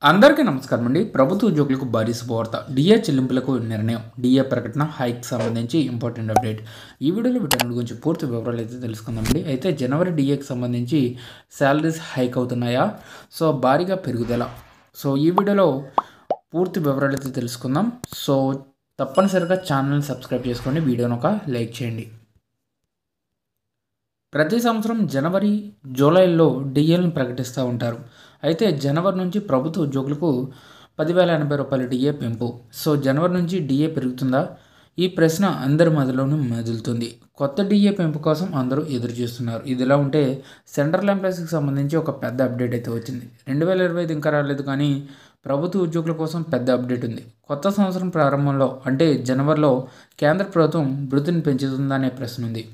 అందరికీ నమస్కారం అండి. ప్రభుత్వ ఉద్యోగులకు భారీ శుభవార్త. డిఏ చెల్లింపులకు నిర్ణయం. డిఏ ప్రకటన హైక్ సంబంధించి ఇంపార్టెంట్ అప్డేట్. ఈ వీడియోలో వీటన్నిటి గురించి పూర్తి వివరాలు అయితే తెలుసుకుందామండి. అయితే జనవరి డిఏకి సంబంధించి శాలరీస్ హైక్ అవుతున్నాయా, సో భారీగా పెరుగుదల, సో ఈ వీడియోలో పూర్తి వివరాలు అయితే తెలుసుకుందాం. సో తప్పనిసరిగా ఛానల్ని సబ్స్క్రైబ్ చేసుకోండి, వీడియోను ఒక లైక్ చేయండి. ప్రతి సంవత్సరం జనవరి, జూలైలో డిఏలను ప్రకటిస్తూ ఉంటారు. అయితే జనవరి నుంచి ప్రభుత్వ ఉద్యోగులకు 10,080 రూపాయల డిఏ పెంపు. సో జనవరి నుంచి డిఏ పెరుగుతుందా? ఈ ప్రశ్న అందరి మధ్యలోనూ మెదులుతుంది. కొత్త డిఏ పెంపు కోసం అందరూ ఎదురు చూస్తున్నారు. ఇదిలా ఉంటే సెంట్రల్ ఎంప్లాయీస్కి సంబంధించి ఒక పెద్ద అప్డేట్ అయితే వచ్చింది. 2025 ఇంకా రాలేదు, కానీ ప్రభుత్వ ఉద్యోగుల కోసం పెద్ద అప్డేట్ ఉంది. కొత్త సంవత్సరం ప్రారంభంలో అంటే జనవరిలో కేంద్ర ప్రభుత్వం భృతిని పెంచుతుందా అనే ప్రశ్న ఉంది.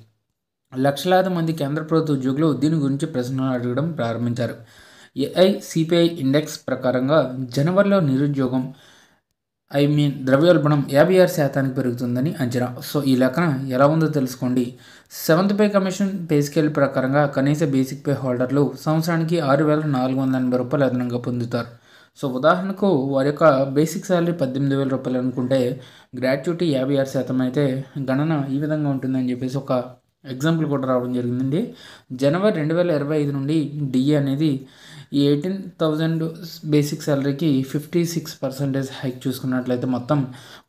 లక్షలాది మంది కేంద్ర ప్రభుత్వ ఉద్యోగులు దీని గురించి ప్రశ్నలు అడగడం ప్రారంభించారు. ఏఐసిపిఐ ఇండెక్స్ ప్రకారంగా జనవరిలో నిరుద్యోగం ద్రవ్యోల్బణం 56% పెరుగుతుందని అంచనా. సో ఈ లెక్కన ఎలా ఉందో తెలుసుకోండి. 7th pay commission pay scale ప్రకారంగా కనీస బేసిక్ పే హోల్డర్లు సంవత్సరానికి 6,480 రూపాయలు అదనంగా పొందుతారు. సో ఉదాహరణకు వారి యొక్క బేసిక్ శాలరీ 18,000 రూపాయలు అనుకుంటే గ్రాట్యుటీ 56% అయితే గణన ఈ విధంగా ఉంటుందని చెప్పేసి ఒక ఎగ్జాంపుల్ కూడా రావడం జరిగిందండి. జనవరి 2025 నుండి డిఏ అనేది ఈ 18,000 బేసిక్ శాలరీకి 56% హైక్ చూసుకున్నట్లయితే మొత్తం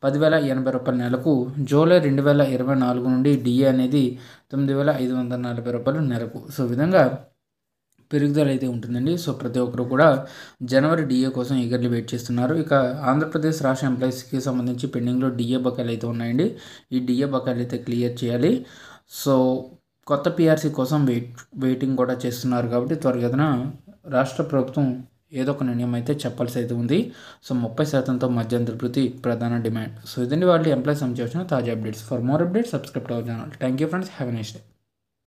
10,080 రూపాయల నెలకు. జూలై 2024 నుండి డిఏ అనేది 9,540 రూపాయలు నెలకు. సో ఈ విధంగా పెరుగుదల అయితే ఉంటుందండి. సో ప్రతి ఒక్కరు కూడా జనవరి డిఏ కోసం ఈగర్లీ వెయిట్ చేస్తున్నారు. ఇక ఆంధ్రప్రదేశ్ రాష్ట్ర ఎంప్లాయీస్కి సంబంధించి పెండింగ్లో డిఏ బకాయిలు అయితే ఉన్నాయండి. ఈ డిఏ బకాయిలు అయితే క్లియర్ చేయాలి. సో కొత్త పిఆర్సీ కోసం వెయిటింగ్ కూడా చేస్తున్నారు. కాబట్టి త్వరగతిన రాష్ట్ర ప్రభుత్వం ఏదో ఒక నిర్ణయం అయితే చెప్పాల్సి అయితే ఉంది. సో 30%తో మధ్యంతర భృతి ప్రధాన డిమాండ్. సో ఇదండి వాళ్ళ ఎంప్లాయీస్ సంబంధించిన తాజా updates. For more updates subscribe to our channel. Thank you friends, have a nice day.